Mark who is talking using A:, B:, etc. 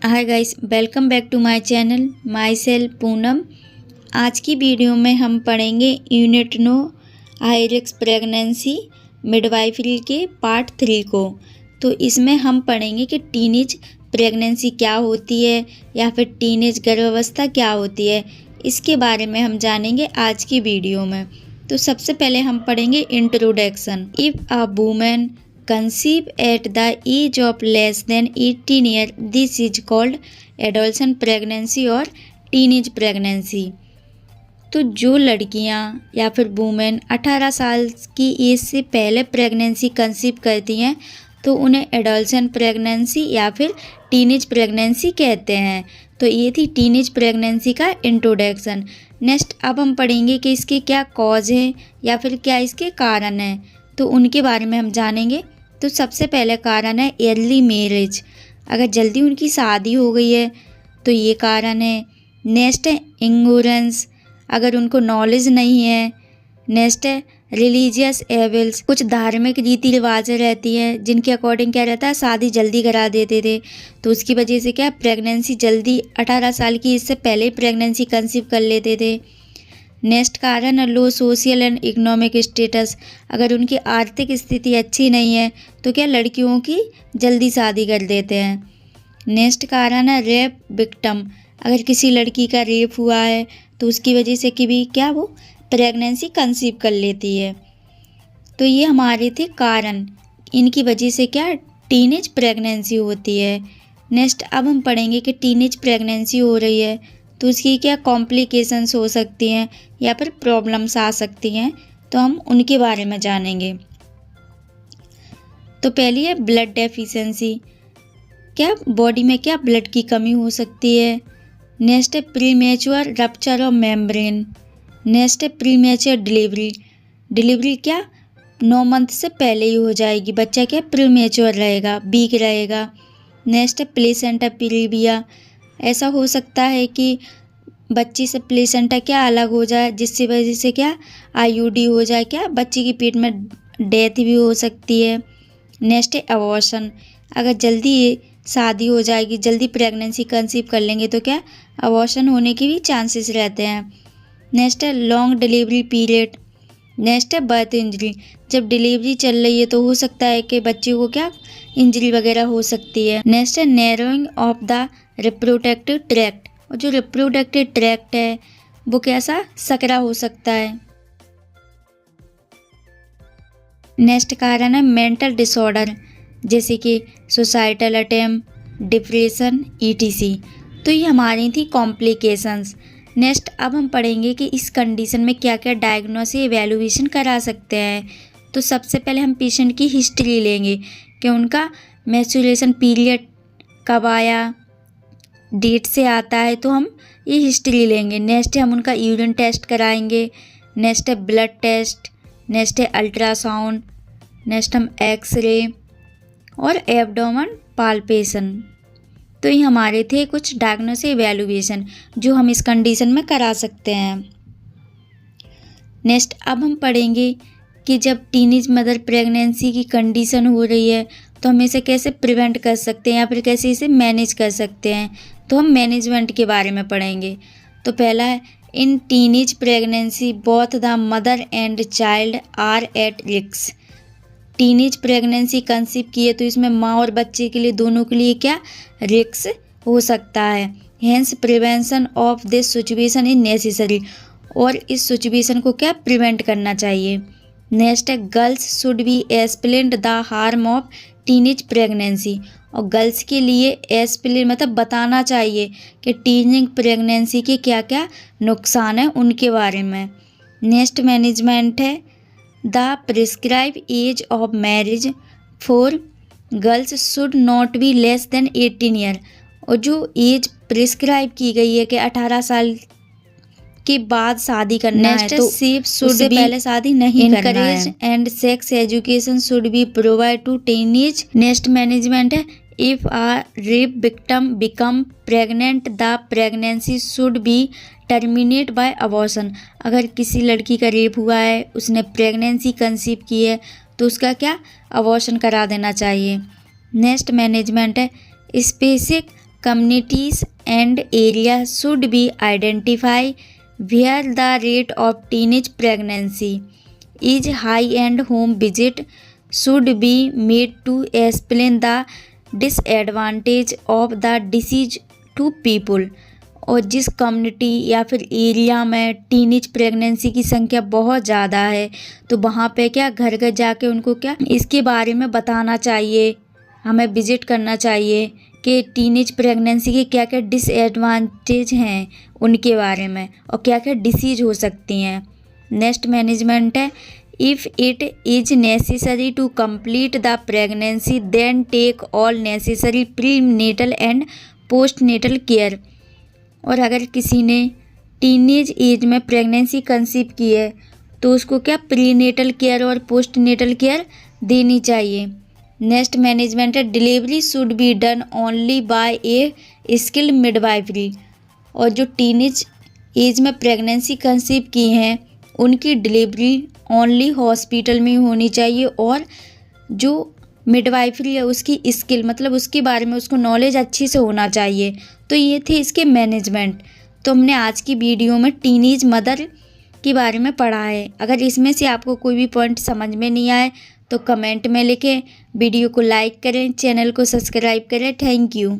A: Hi guys, welcome back to my channel. Myself Poonam. आज की video में हम पढ़ेंगे unit 9 high risk pregnancy midwifery के पार्ट 3 को। तो इसमें हम पढ़ेंगे कि टीनेज प्रेगनेंसी क्या होती है या फिर टीनेज गर्भावस्था क्या होती है। इसके बारे में हम जानेंगे आज की वीडियो में। तो सबसे पहले हम पढ़ेंगे introduction. If a woman conceive at the age of less than 18 years, this is called adolescent pregnancy और teenage pregnancy। तो जो लड़कियां या फिर वुमेन 18 साल की एज से पहले प्रेगनेंसी कंसीव करती हैं तो उन्हें एडोलसेंट प्रेगनेंसी या फिर टीनेज प्रेगनेंसी कहते हैं। तो ये थी टीनेज प्रेगनेंसी का इंट्रोडक्शन। नेक्स्ट अब हम पढ़ेंगे कि इसके क्या कॉज है या फिर क्या इसके कारण हैं, तो उनके बारे में हम जानेंगे। तो सबसे पहले कारण है अर्ली मैरिज, अगर जल्दी उनकी शादी हो गई है तो ये कारण है। नेक्स्ट है इग्नोरेंस, अगर उनको नॉलेज नहीं है। नेक्स्ट है रिलीजियस एबल्स, कुछ धार्मिक रीति रिवाजें रहती हैं जिनके अकॉर्डिंग क्या रहता है, शादी जल्दी करा देते थे, तो उसकी वजह से क्या प्रेगनेंसी जल्दी 18 साल की इससे पहले ही प्रेगनेंसी कंसीव कर लेते थे। नेक्स्ट कारण है लो सोशल एंड इकोनॉमिक स्टेटस, अगर उनकी आर्थिक स्थिति अच्छी नहीं है तो क्या लड़कियों की जल्दी शादी कर देते हैं। नेक्स्ट कारण है रेप विक्टिम, अगर किसी लड़की का रेप हुआ है तो उसकी वजह से कि भी क्या वो प्रेगनेंसी कंसीव कर लेती है। तो ये हमारे थे कारण, इनकी वजह से क्या टीनेज प्रेगनेंसी होती है। नेक्स्ट अब हम पढ़ेंगे कि टीनेज प्रेगनेंसी हो रही है तो उसकी क्या कॉम्प्लिकेशंस हो सकती हैं या फिर प्रॉब्लम्स आ सकती हैं, तो हम उनके बारे में जानेंगे। तो पहली है ब्लड डेफिशिएंसी, क्या बॉडी में क्या ब्लड की कमी हो सकती है। नेक्स्ट है premature rupture of membrane. Next है प्रीमेच्योर डिलीवरी क्या 9 मंथ से पहले ही हो जाएगी, बच्चा क्या प्रीमेच्योर रहेगा, वीक रहेगा। नेक्स्ट है प्लेसेंटा प्रीविया, ऐसा हो सकता है कि बच्ची से प्लेसेंटा क्या अलग हो जाए जिसकी वजह से क्या आईयूडी हो जाए, क्या बच्ची की पेट में डेथ भी हो सकती है। नेक्स्ट है अबॉर्शन, अगर जल्दी शादी हो जाएगी, जल्दी प्रेगनेंसी कंसीव कर लेंगे तो क्या अबॉर्शन होने के भी चांसेस रहते हैं। नेक्स्ट है लॉन्ग डिलीवरी पीरियड। नेक्स्ट है बर्थ इंजरी, जब डिलीवरी चल रही है तो हो सकता है कि बच्चे को क्या इंजरी वगैरह हो सकती है। नेक्स्ट है narrowing of the reproductive tract, और जो रिप्रोडक्टिव ट्रैक्ट है वो कैसा सकरा हो सकता है। नेक्स्ट कारण है मेंटल डिसऑर्डर, जैसे कि सुसाइडल अटेम्प्ट, डिप्रेशन ईटीसी। तो ये हमारी थी कॉम्प्लिकेशंस। नेक्स्ट अब हम पढ़ेंगे कि इस कंडीशन में क्या क्या डायग्नोसिस एवेल्युएशन करा सकते हैं। तो सबसे पहले हम पेशेंट की हिस्ट्री लेंगे कि उनका मेंस्ट्रुएशन पीरियड कब आया, डेट से आता है, तो हम ये हिस्ट्री लेंगे। नेक्स्ट है हम उनका यूरिन टेस्ट कराएंगे। नेक्स्ट है ब्लड टेस्ट। नेक्स्ट है अल्ट्रासाउंड। नेक्स्ट हम एक्सरे और एब्डोमेन पाल्पेशन। तो ये हमारे थे कुछ डायग्नोसिस एवेल्युएशन जो हम इस कंडीशन में करा सकते हैं। नेक्स्ट अब हम पढ़ेंगे कि जब टीनेज मदर प्रेगनेंसी की कंडीशन हो रही है तो हम इसे कैसे प्रिवेंट कर सकते हैं या फिर कैसे इसे मैनेज कर सकते हैं, तो हम मैनेजमेंट के बारे में पढ़ेंगे। तो पहला है in teenage pregnancy both the mother and child are at risk. Teenage pregnancy conceive की है तो इसमें माँ और बच्चे के लिए दोनों के लिए क्या रिस्क हो सकता है। Hence prevention of this situation is necessary, और इस सिचुएशन को क्या प्रिवेंट करना चाहिए। नेक्स्ट है girls should be explain the harm of teenage pregnancy, और गर्ल्स के लिए एक्सप्लेन मतलब बताना चाहिए कि टीनेज प्रेगनेंसी के क्या क्या नुकसान हैं उनके बारे में। नेक्स्ट मैनेजमेंट है the prescribe age of marriage for girls should not be less than 18 year, और जो एज प्रिस्क्राइब की गई है कि 18 साल के बाद शादी करना है तो सेफ शुड बी पहले शादी नहीं करना है। And sex education should be provide to teenage. Next management है if a rape victim become pregnant the pregnancy should be terminate by abortion, अगर किसी लड़की का रेप हुआ है, उसने प्रेगनेंसी कंसीव की है तो उसका क्या अबॉर्शन करा देना चाहिए। नेक्स्ट मैनेजमेंट है specific communities and areas should be identified where the rate of teenage pregnancy is high and home visit should be made to explain the disadvantage of the disease to people। और जिस community या फिर area में teenage pregnancy की संख्या बहुत ज़्यादा है तो वहाँ पे क्या घर घर जाके उनको क्या इसके बारे में बताना चाहिए, हमें विज़िट करना चाहिए कि टीनेज प्रेगनेंसी के क्या क्या डिसएडवांटेज हैं उनके बारे में और क्या क्या डिसीज़ हो सकती हैं। नेक्स्ट मैनेजमेंट है, if it is necessary to complete the pregnancy then take all necessary prenatal and postnatal care. और अगर किसी ने टीनेज एज में प्रेगनेंसी कंसीव की है तो उसको क्या प्रीनेटल केयर और पोस्टनेटल केयर देनी चाहिए। नेक्स्ट मैनेजमेंट है, delivery should be done only by a skilled midwifery. और जो टीनेज एज में प्रेगनेंसी कंसीव की हैं उनकी डिलीवरी ओनली हॉस्पिटल में होनी चाहिए और जो मिडवाइफरी है उसकी स्किल मतलब उसके बारे में उसको नॉलेज अच्छी से होना चाहिए। तो ये थे इसके मैनेजमेंट। तो हमने आज की वीडियो में टीनेज मदर के बारे में पढ़ा है। अगर इसमें से आपको कोई भी पॉइंट समझ में नहीं आए तो कमेंट में लिखें, वीडियो को लाइक करें, चैनल को सब्सक्राइब करें। Thank you.